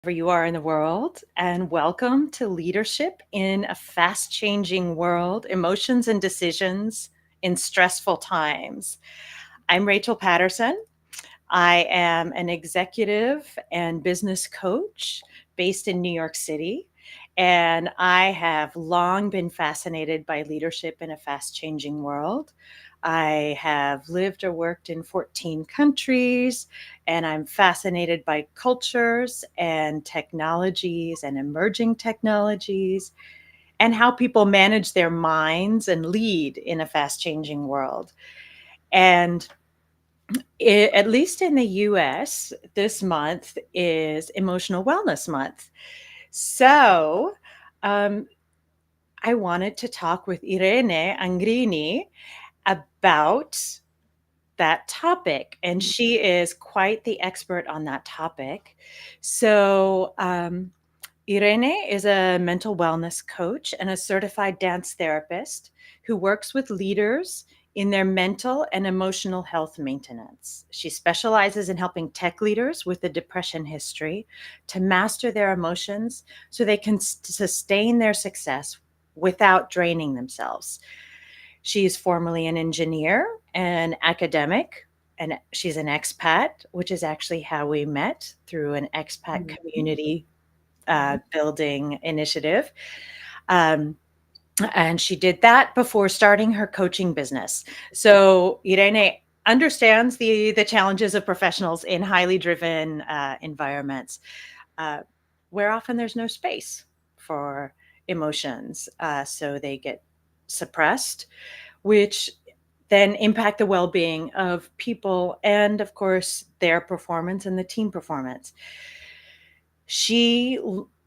wherever you are in the world, and welcome to Leadership in a Fast Changing World Emotions and Decisions in Stressful Times. I'm Rachel Patterson. I am an executive and business coach based in New York City. And I have long been fascinated by leadership in a fast changing world. I have lived or worked in 14 countries, and I'm fascinated by cultures and technologies and emerging technologies and how people manage their minds and lead in a fast changing world. And at least in the US, this month is Emotional Wellness Month. So um, I wanted to talk with Irene Anggreeni about that topic. And she is quite the expert on that topic. So, Irene is a mental wellness coach and a certified dance therapist who works with leaders in their mental and emotional health maintenance. She specializes in helping tech leaders with a depression history to master their emotions so they can sustain their success without draining themselves. She's formerly an engineer and academic, and she's an expat, which is actually how we met through an expat community building initiative. Um, and she did that before starting her coaching business. So Irene understands the challenges of professionals in highly driven environments uh, where often there's no space for emotions. So they get suppressed, which then impact the well-being of people and of course their performance and the team performance. She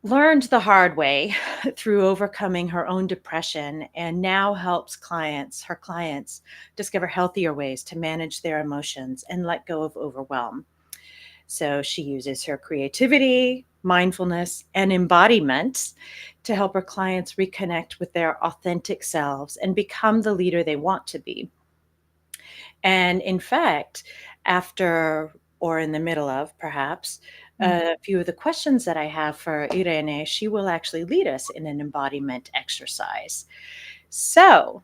learned the hard way through overcoming her own depression and now helps her clients discover healthier ways to manage their emotions and let go of overwhelm. So she uses her creativity, mindfulness, and embodiment to help her clients reconnect with their authentic selves and become the leader they want to be. And in fact, after or in the middle of perhaps a few of the questions that I have for Irene, she will actually lead us in an embodiment exercise. So,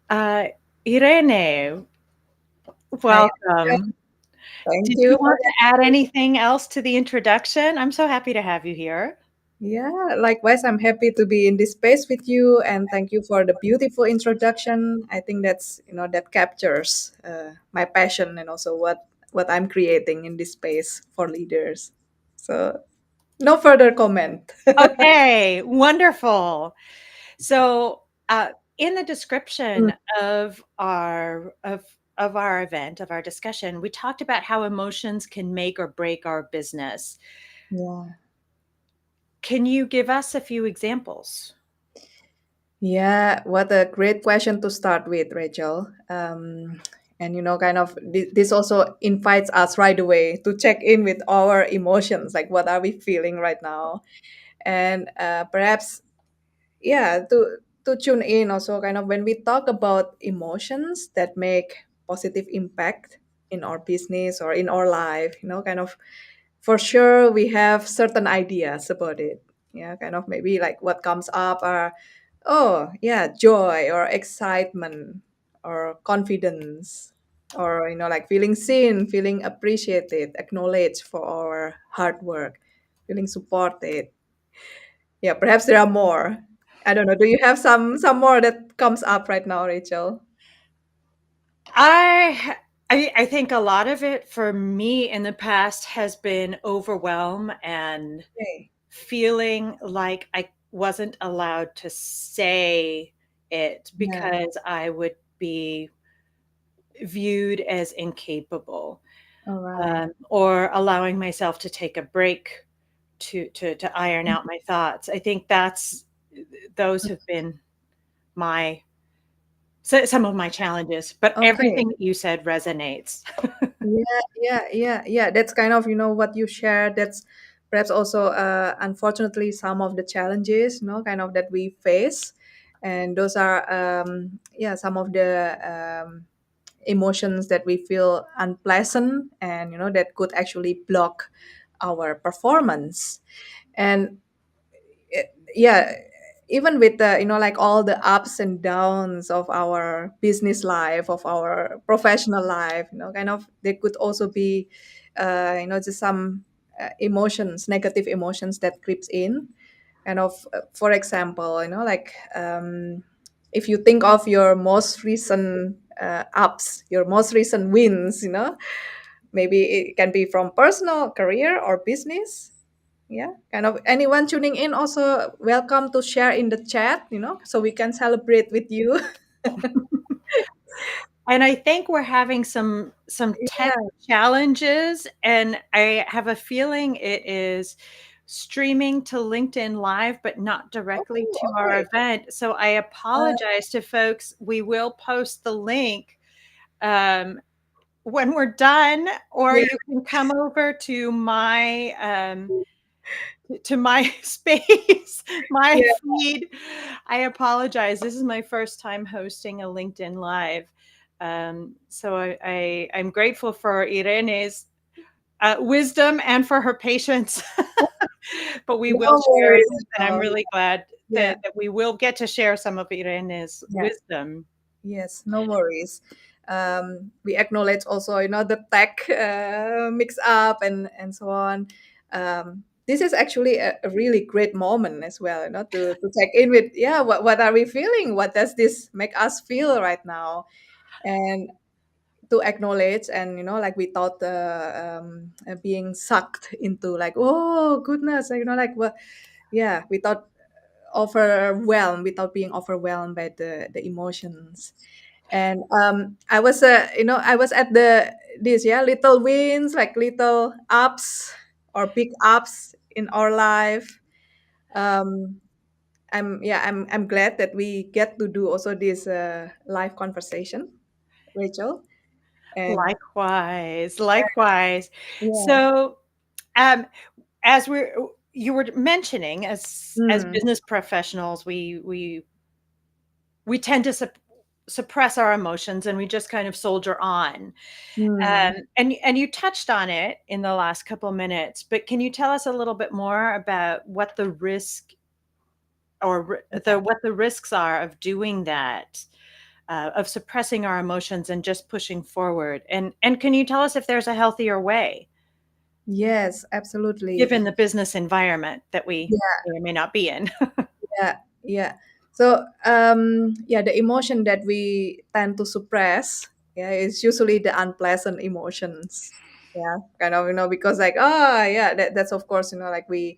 uh, Irene, Hi, welcome. thank Did you you for want to add anything else to the introduction? I'm so happy to have you here. yeah, likewise, I'm happy to be in this space with you, and thank you for the beautiful introduction. I think that captures my passion and also what I'm creating in this space for leaders. So no further comment. Okay, wonderful. So, in the Mm, description of our event, of our discussion, we talked about how emotions can make or break our business. yeah, Can you give us a few examples? yeah. What a great question to start with, Rachel. And kind of this also invites us right away to check in with our emotions, like what are we feeling right now, and perhaps to tune in also kind of when we talk about emotions that make positive impact in our business or in our life, kind of for sure we have certain ideas about it. Yeah, kind of maybe like what comes up are, oh yeah, joy or excitement or confidence, or like feeling seen, feeling appreciated, acknowledged for our hard work, feeling supported. Yeah, perhaps there are more. I don't know. Do you have some more that comes up right now, Rachel? I I think a lot of it for me in the past has been overwhelm and Okay. feeling like I wasn't allowed to say it Yeah. because I would be viewed as incapable, All right. or allowing myself to take a break to iron out my thoughts. I think those have been my some of my challenges, but Okay. everything that you said resonates. Yeah. That's kind of what you shared. That's perhaps also unfortunately some of the challenges, kind of that we face, and those are some of the emotions that we feel unpleasant, and that could actually block our performance. And yeah, even with the like all the ups and downs of our business life, of our professional life, kind of there could also be just some emotions, negative emotions that creeps in, kind of for example, like if you think of your most recent ups, your most recent wins, maybe it can be from personal, career, or business. Yeah, kind of anyone tuning in also welcome to share in the chat, so we can celebrate with you. And I think we're having some tech Yeah. challenges, and I have a feeling it is streaming to LinkedIn Live, but not directly Oh, to our okay. event. So I Uh, apologize to folks. We will post the link um, when we're done, or yeah, you can come over to my space, my yeah, feed. I apologize. This is my first time hosting a LinkedIn Live. So I'm grateful for Irene's wisdom and for her patience, but we will no share it. worries And at I'm all. really glad Yeah, that we will get to share some of Irene's yeah. wisdom. Yes, no worries. We acknowledge also, the tech mix up and so on. This is actually a really great moment as well, to check in with, yeah, what are we feeling? What does this make us feel right now? And to acknowledge, and like we thought being sucked into like, oh goodness, like what, yeah, we thought overwhelmed, without being overwhelmed by the emotions. And I was I was at the this, yeah, little wins, like little ups or big ups in our life. um I'm glad that we get to do also this live conversation, Rachel. And Likewise, likewise. yeah. So, um, as you were mentioning, as Mm, business professionals, we tend to suppress our emotions and we just kind of soldier on. mm, And you touched on it in the last couple minutes, but can you tell us a little bit more about what the risk or yeah. what the risks are of doing that, of suppressing our emotions and just pushing forward? And can you tell us if there's a healthier way, Yes, absolutely. given the business environment that we Yeah, may or may not be in? yeah, yeah. So yeah, the emotion that we tend to suppress, yeah, is usually the unpleasant emotions. Yeah, kind of, because like, yeah, that's of course, like we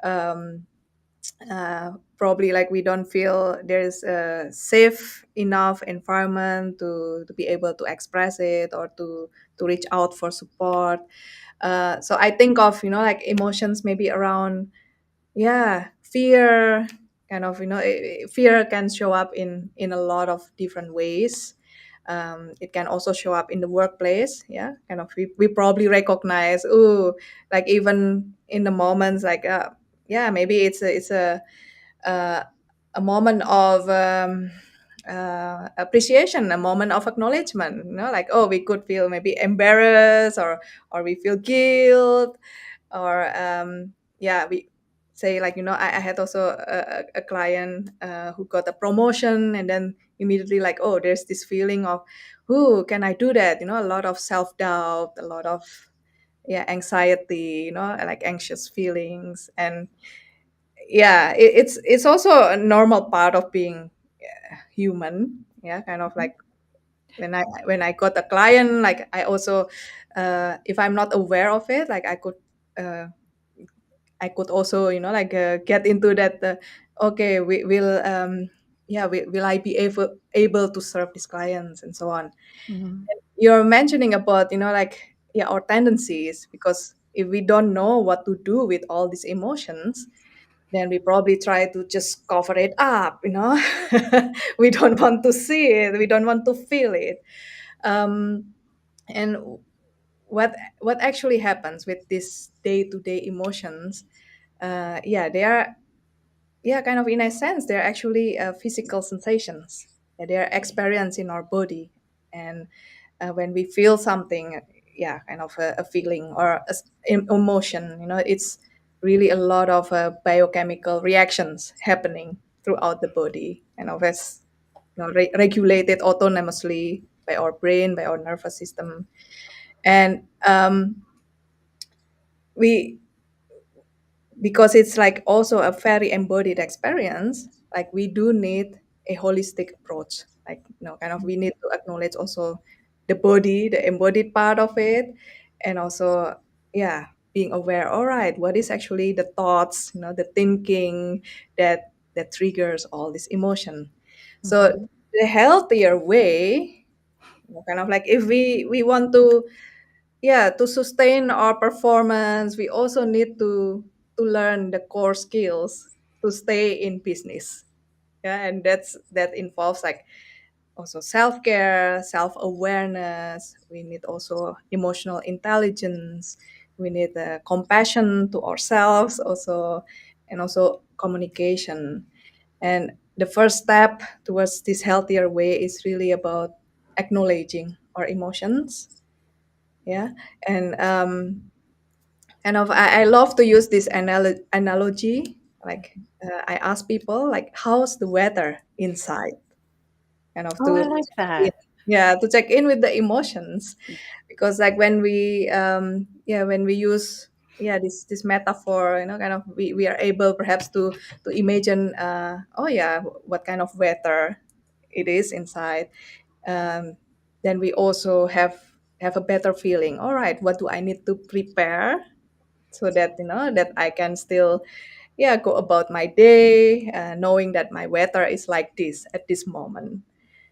um probably like we don't feel there's a safe enough environment to be able to express it, or to reach out for support. So I think of, like emotions maybe around, yeah, fear, kind of, fear can show up in a lot of different ways. It can also show up in the workplace. Yeah, kind of, we probably recognize, oh, like even in the moments like, yeah, maybe uh, a moment of appreciation, a moment of acknowledgement, like, oh, we could feel maybe embarrassed, or we feel guilt, or yeah, we say like, I had also a client who got a promotion, and then immediately like, oh, there's this feeling of, who can I do that, a lot of self-doubt, a lot of, yeah, anxiety, like anxious feelings. And yeah, it's also a normal part of being human. Yeah, kind of like when I got a client, like I also, if I'm not aware of it, like uh, I could also, like get into that. Okay, we will, yeah, will I be able to serve these clients and so on. Mhm. You're mentioning about, like, yeah, our tendencies, because if we don't know what to do with all these emotions, then we probably try to just cover it up. We don't want to see it. We don't want to feel it. And what actually happens with these day-to-day emotions, yeah, they are, yeah, kind of, in a sense, they're actually physical sensations. Yeah, they're experience in our body. And when we feel something, yeah, kind of a feeling or emotion. It's really a lot of biochemical reactions happening throughout the body, and of as regulated autonomously by our brain, by our nervous system. And we because it's like also a very embodied experience, like we do need a holistic approach, like kind of we need to acknowledge also the body, the embodied part of it, and also, yeah, being aware, all right, what is actually the thoughts, the thinking that triggers all this emotion. So Mhm. the healthier way, kind of like if we want to, yeah, to sustain our performance, we also need to learn the core skills to stay in business. Yeah, and that involves like also self-care, self-awareness. We need also emotional intelligence. We need compassion to ourselves also, and also communication. And the first step towards this healthier way is really about acknowledging our emotions. Yeah. And I love to use this analogy, like I ask people like, how's the weather inside, kind of Oh, to I like check in. that. Yeah, to check in with the emotions. Because like when we when we use, yeah, this metaphor, kind of we are able perhaps to imagine, oh yeah, what kind of weather it is inside. um, then we also have a better feeling, all right, what do I need to prepare so that that I can still, yeah, go about my day, knowing that my weather is like this at this moment.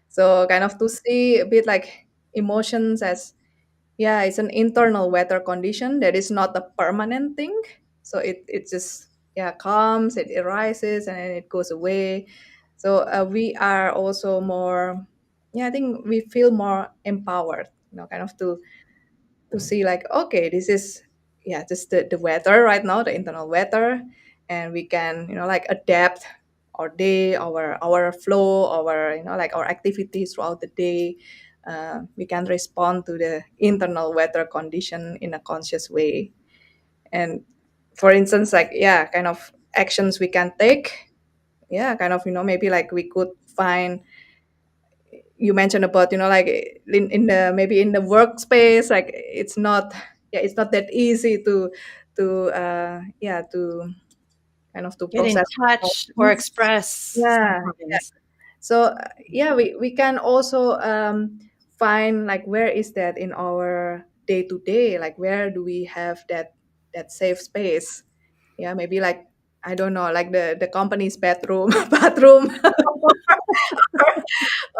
So kind of to see a bit like emotions as, yeah, it's an internal weather condition that is not a permanent thing. So it just, yeah, comes, it arises, and then it goes away. So we are also more, yeah, I think we feel more empowered, kind of to see like, okay, this is, yeah, just the weather right now, the internal weather, and we can, like adapt our day, our flow, our, like our activities throughout the day. We can respond to the internal weather condition in a conscious way. And for instance, like, yeah, kind of actions we can take, yeah, kind of, maybe like we could find, you mentioned about, like in the, maybe in the workspace, like it's not, yeah, it's not that easy to yeah, to kind of to Get in process touch or emotions. express Yeah, yeah. sometimes. So yeah, we can also find like where is that in our day to day, like where do we have that safe space. Yeah, maybe like, I don't know, like the company's bathroom bathroom.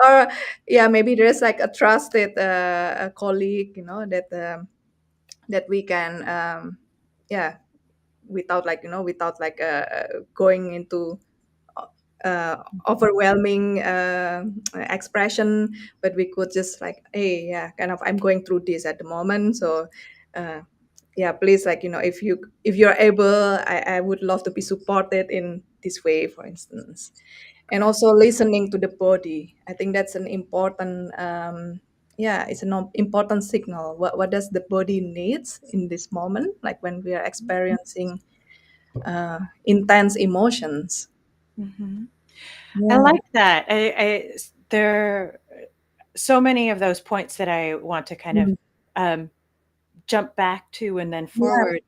Or yeah, maybe there's like a trusted a colleague, that we can, yeah, without like, without like going into overwhelming expression, but we could just like, hey, yeah, kind of, I'm going through this at the moment, so uh, yeah, please, like, if you're able, I would love to be supported in this way, for instance. And also listening to the body, I think that's an important, yeah, it's an important signal. What does the body needs in this moment, like when we are experiencing intense emotions. Mhm. I Yeah. like that. There are so many of those points that I want to kind of Mm. um, jump back to and then Yeah. forward.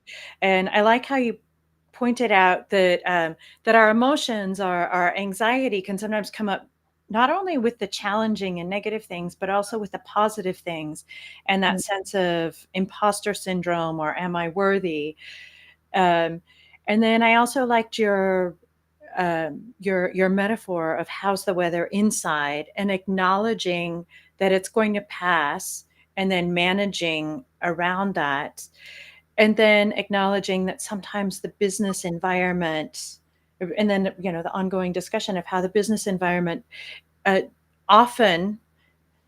And I like how you pointed out that that our emotions, our anxiety, can sometimes come up not only with the challenging and negative things, but also with the positive things, and that Mm. sense of imposter syndrome or am I worthy? Um, and then I also liked your metaphor of how's the weather inside and acknowledging that it's going to pass and then managing around that, and then acknowledging that sometimes the business environment, and then the ongoing discussion of how the business environment uh, often,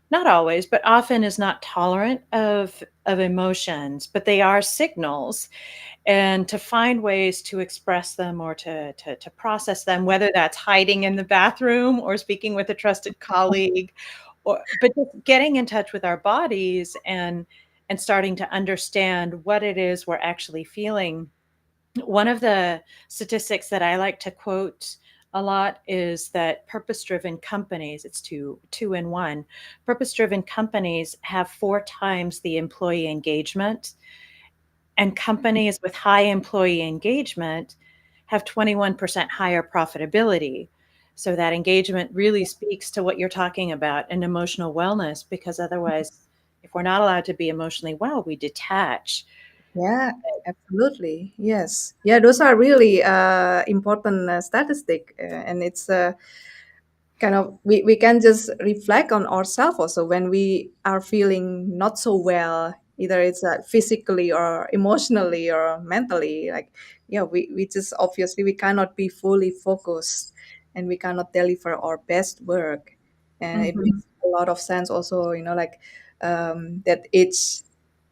not always, but often is not tolerant of emotions, but they are signals, and to find ways to express them or to process them, whether that's hiding in the bathroom or speaking with a trusted colleague, or but just getting in touch with our bodies and starting to understand what it is we're actually feeling. One of the statistics that I like to quote a lot is that purpose driven companies, it's two in one, purpose driven companies have 4 times the employee engagement, and companies with high employee engagement have 21% higher profitability. So that engagement really speaks to what you're talking about, and emotional wellness, because otherwise, if we're not allowed to be emotionally well, we detach. Yeah, absolutely. Yes. Yeah, those are really important statistic, and it's kind of we can just reflect on ourselves also when we are feeling not so well, either it's physically or emotionally or mentally. Like, yeah, we just obviously we cannot be fully focused, and we cannot deliver our best work, and it Mhm. makes a lot of sense also, like that each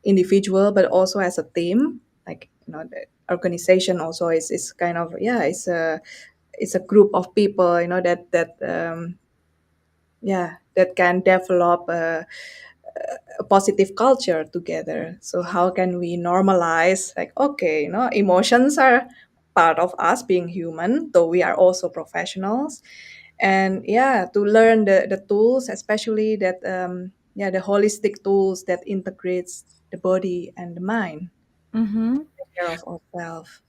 individual but also as a team, like, the organization also is kind of, yeah, it's a group of people, that yeah, that can develop a positive culture together. So how can we normalize, like, okay, emotions are part of us being human, though we are also professionals. And yeah, to learn the tools, especially that yeah, the holistic tools that integrates the body and the mind, Mhm. take care of ourselves.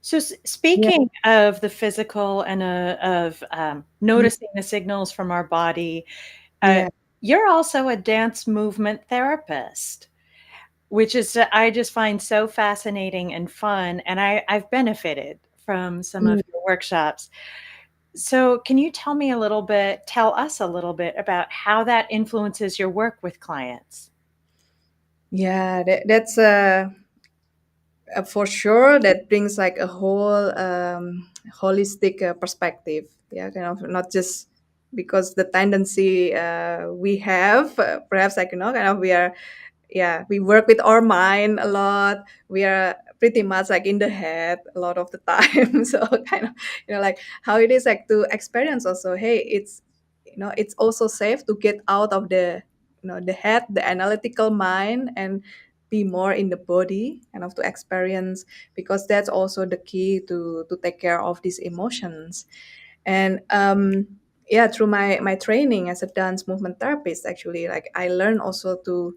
So, Yeah. speaking of the physical and of noticing the signals from our body, uh, Yeah. you're also a dance movement therapist, which is I just find so fascinating and fun, and I've benefited from some of Mm. your workshops. So, can you tell us a little bit about how that influences your work with clients? Yeah, that's for sure, that brings like a whole holistic perspective. Yeah, kind of not just because the tendency we have, perhaps, like, kind of we are, yeah, we work with our mind a lot. We are pretty much like in the head a lot of the time. So kind of, like how it is like to experience also, hey, it's also safe to get out of the head, the analytical mind, and be more in the body, kind of to experience, because that's also the key to take care of these emotions. And yeah, through my training as a dance movement therapist, actually, like, I learned also to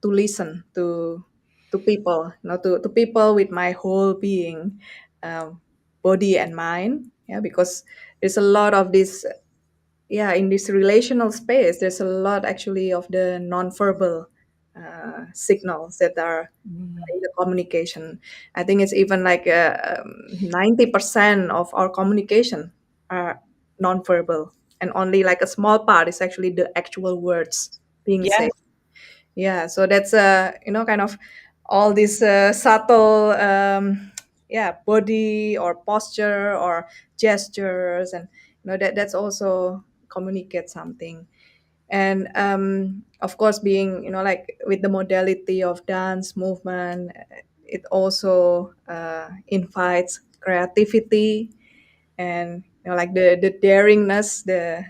listen to people, to people with my whole being, um, body and mind. Yeah, because there's a lot of this, yeah, in this relational space, there's a lot actually of the nonverbal signals that are Mm. in the communication. I think it's even like 90% of our communication are nonverbal, and only like a small part is actually the actual words being said. Yes. Yeah, so that's kind of all these subtle, yeah, body or posture or gestures, and that's also communicate something. And of course, being, like, with the modality of dance movement, it also invites creativity, and, like, the daringness, the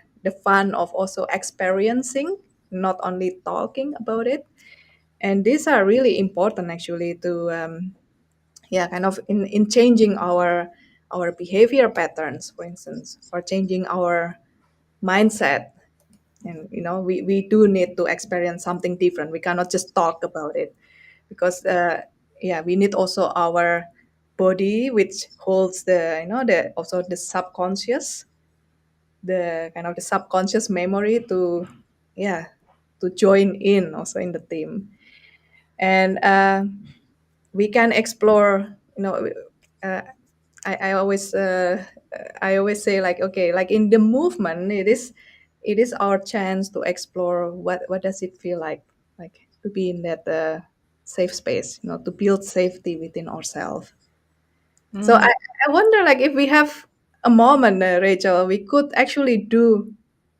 fun of also experiencing, not only talking about it. And these are really important actually to yeah, kind of in changing our behavior patterns, for instance, or changing our mindset. And, we do need to experience something different. We cannot just talk about it, because yeah, we need also our body, which holds the, the also the subconscious, the kind of the subconscious memory to, yeah, to join in also in the team. And we can explore, uh, I always say, like, okay, like in the movement, it is our chance to explore what does it feel like to be in that safe space, to build safety within ourselves. So Mm. I wonder, like, if we have a moment, Rachel, we could actually do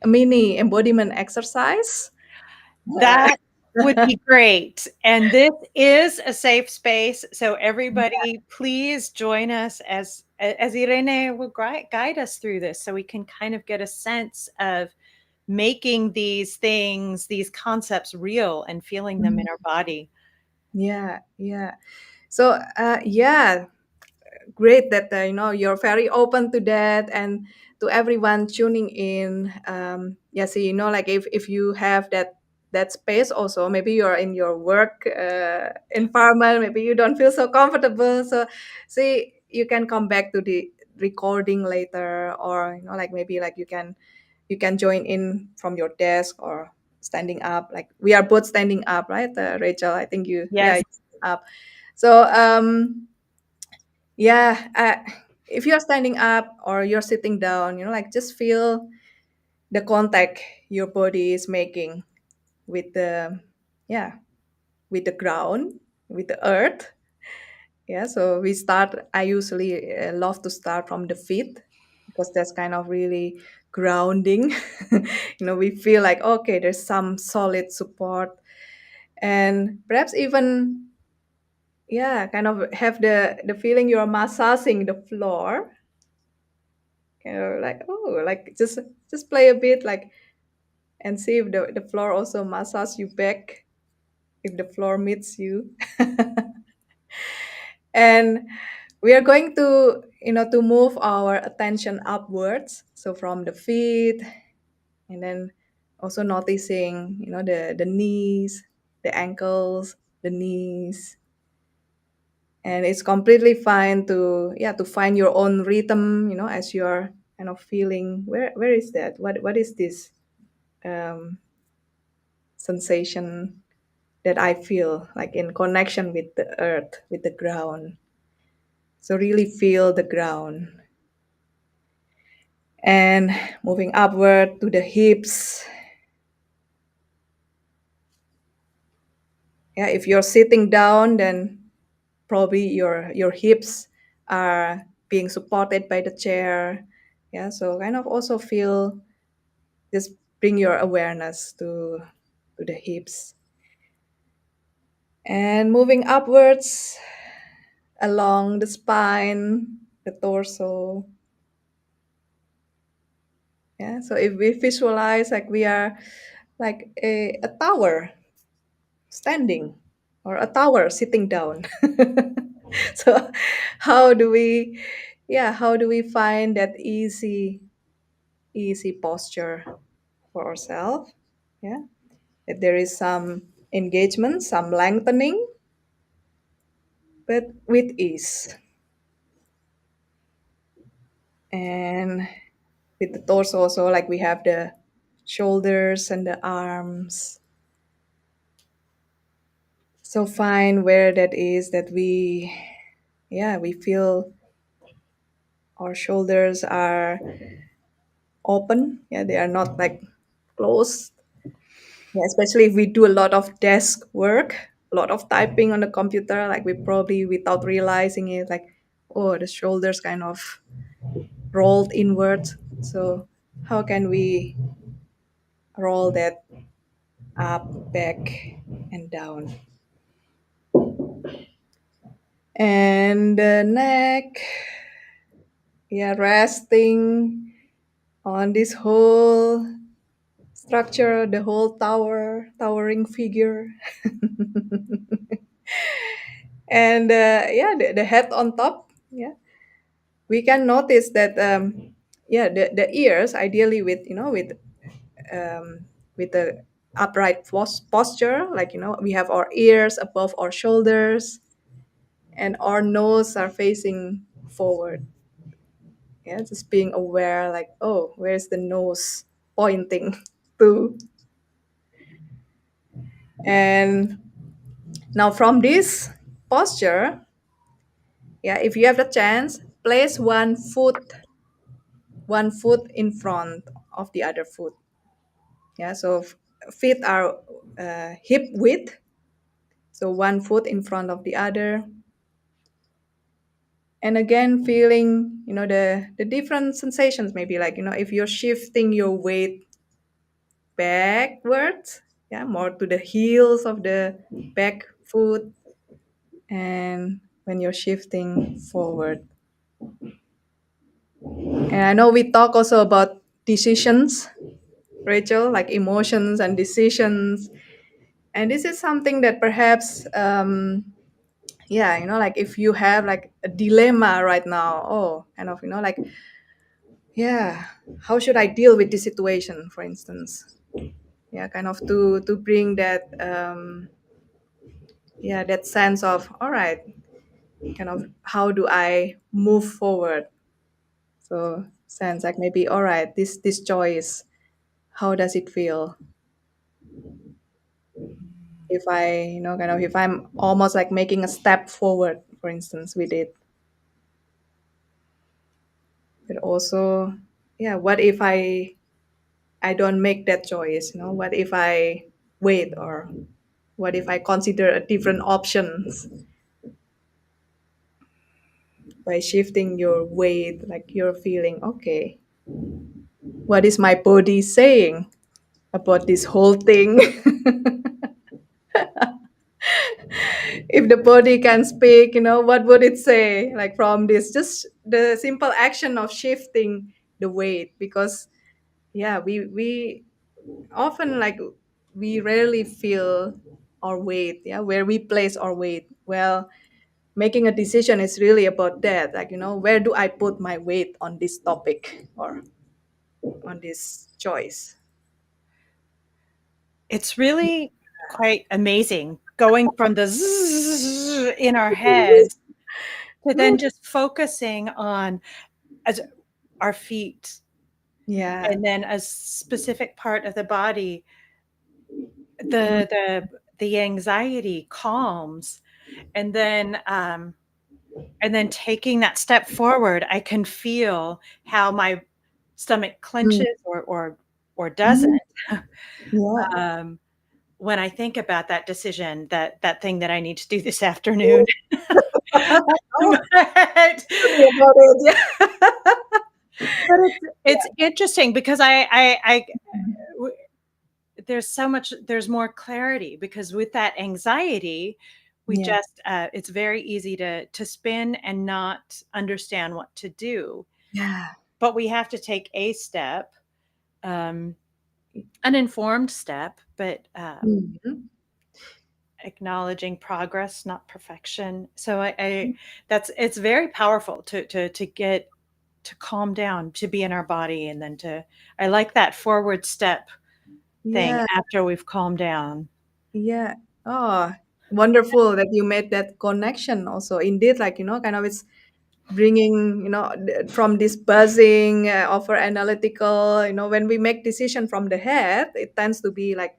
a mini embodiment exercise. Uh, That would be great. And this is a safe space. So everybody, please join us as Irene will guide us through this so we can kind of get a sense of making these things, these concepts real and feeling them in our body. Yeah, yeah. So, yeah, great that you're very open to that, and to everyone tuning in. Yeah, see, like if you have that space, also maybe you're in your work environment, maybe you don't feel so comfortable. So, see, you can come back to the recording later, or like maybe like you can join in from your desk or standing up. Like we are both standing up, right, Rachel? I think yeah, Yes. up. So yeah, if you're standing up or you're sitting down, like just feel the contact your body is making with the, yeah, with the ground, with the earth. Yeah, so I usually love to start from the feet, because that's kind of really grounding. We feel like, okay, there's some solid support, and perhaps even, yeah, kind of have the feeling you're massaging the floor, like, oh, like just play a bit, like, and see if the floor also massage you back, if the floor meets you. And we are going to move our attention upwards, so from the feet, and then also noticing the knees, the ankles, the knees. And it's completely fine to, yeah, to find your own rhythm, as you're kind of feeling, where is that, what is this um, sensation that I feel like in connection with the earth, with the ground. So really feel the ground. And moving upward to the hips. Yeah, if you're sitting down, then probably your hips are being supported by the chair. Yeah, so kind of also feel, just bring your awareness to the hips. And moving upwards along the spine, the torso. Yeah, so if we visualize like we are like a tower standing, or a tower sitting down. So how do we, yeah, how do we find that easy posture for ourselves? Yeah, that there is some engagement, some lengthening, but with ease. And with the torso also, like we have the shoulders and the arms. So find where that is, that we, yeah, we feel our shoulders are open. Yeah, they are not like closed. Yeah, especially if we do a lot of desk work, a lot of typing on the computer, like we probably without realizing it, like, oh, the shoulders kind of rolled inward. So how can we roll that up, back, and down? And the neck, yeah, resting on this whole structure, the whole towering figure. And yeah, the head on top. Yeah, we can notice that, yeah, the ears, ideally with, with the upright posture, like, we have our ears above our shoulders, and our nose are facing forward. Yeah, just being aware, like, oh, where's the nose pointing to? And now from this posture, yeah, if you have the chance, place one foot in front of the other foot. Yeah, so feet are hip width, so one foot in front of the other. And again, feeling, the different sensations, maybe like, if you're shifting your weight backwards, yeah, more to the heels of the back foot, and when you're shifting forward. And I know we talk also about decisions, Rachel, like emotions and decisions. And this is something that perhaps yeah, like if you have like a dilemma right now, oh, kind of, like, yeah, how should I deal with this situation, for instance? Yeah, kind of to bring that yeah, that sense of, all right, kind of, how do I move forward? So sense like, maybe, all right, this choice, how does it feel if I, kind of, if I'm almost like making a step forward, for instance, with it. But also, yeah, what if I don't make that choice? What if I wait, or what if I consider a different options? By shifting your weight, like you're feeling, okay, what is my body saying about this whole thing? If the body can speak, what would it say? Like, from this, just the simple action of shifting the weight, because yeah, we often, like, we rarely feel our weight, yeah, where we place our weight. Well, making a decision is really about that, like, where do I put my weight on this topic, or on this choice? It's really quite amazing going from the zzz in our heads to then just focusing on as our feet Yeah. and then a specific part of the body. The anxiety calms, and then taking that step forward, I can feel how my stomach Mm. clenches or doesn't. Mm. Yeah. um, when I think about that decision, that thing that I need to do this afternoon. Oh, but tell me about it. Yeah. but it's interesting because w- there's more clarity, because with that anxiety, we Yeah. just it's very easy to spin and not understand what to do. Yeah. But we have to take a step, um, an informed step, but Mhm. acknowledging progress, not perfection. So I that's it's very powerful to get to calm down, to be in our body, and then to I like that forward step thing Yeah. after we've calmed down. Yeah. Oh, wonderful that you made that connection also. Indeed, like, kind of, it's bringing, from this buzzing, over analytical, when we make decision from the head, it tends to be like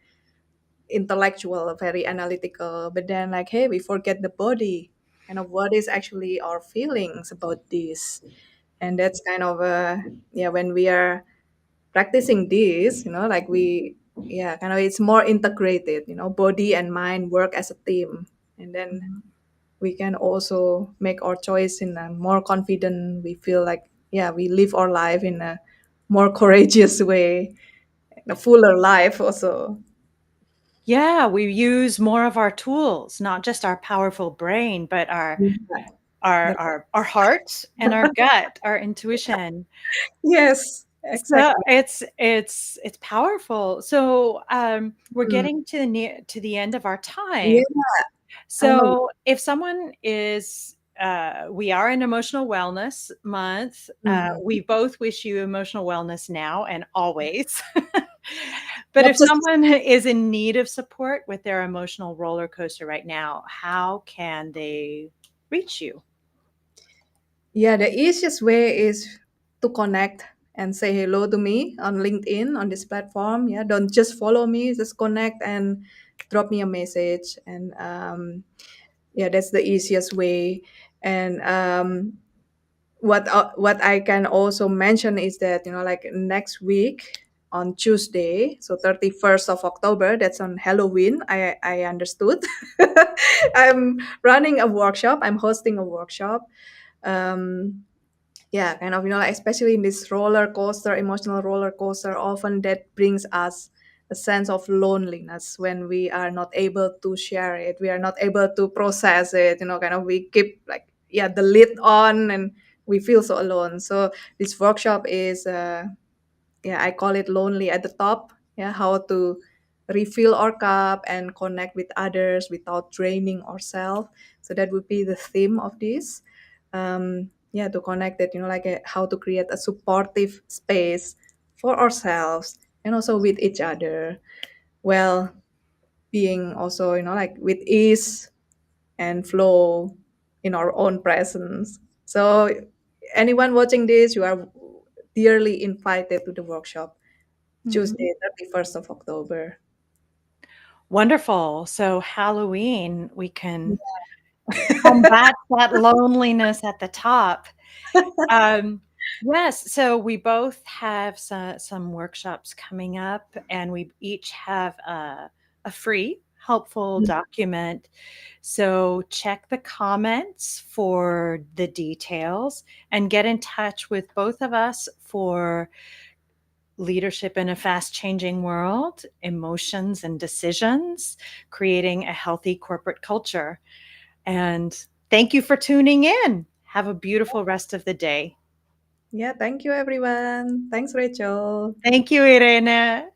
intellectual, very analytical. But then, like, hey, we forget the body, kind of, what is actually our feelings about this. And that's kind of, yeah, when we are practicing this, like, yeah, kind of, it's more integrated, body and mind work as a team. And then we can also make our choice in a more confident, we feel like, yeah, we live our life in a more courageous way, a fuller life also. Yeah, we use more of our tools, not just our powerful brain, but Yeah. our heart and our gut, our intuition. Yes, So exactly. it's powerful. So we're Mm. getting to the end of our time. Yeah, I love it. So if someone is we are in emotional wellness month. Mhm. We both wish you emotional wellness now and always. But Not if just, someone is in need of support with their emotional roller coaster right now, how can they reach you? yeah, the easiest way is to connect and say hello to me on LinkedIn, on this platform. Yeah, don't just follow me, just connect and drop me a message. And yeah, that's the easiest way. And what I can also mention is that, like, next week on Tuesday, so 31st of October, that's on Halloween. I understood. I'm running a workshop. I'm hosting a workshop. Um, yeah, kind of, like, especially in this roller coaster, emotional roller coaster, often that brings us a sense of loneliness when we are not able to share it, we are not able to process it, kind of, we keep, like, yeah, the lid on, and we feel so alone. So this workshop is, yeah, I call it lonely at the top. Yeah, how to refill our cup and connect with others without draining ourselves. So that would be the theme of this. Yeah, to connect it, how to create a supportive space for ourselves and also with each other. Well, being also, with ease and flow in our own presence. So, anyone watching this, you are dearly invited to the workshop Mhm. Tuesday, 31st of October. Wonderful. So Halloween, we can Yeah. combat that loneliness at the top. Um, yes, so we both have some workshops coming up, and we each have a free helpful document. So check the comments for the details and get in touch with both of us for leadership in a fast changing world, emotions and decisions, creating a healthy corporate culture. And thank you for tuning in. Have a beautiful rest of the day. Yeah, thank you, everyone. Thanks, Rachel. Thank you, Irene.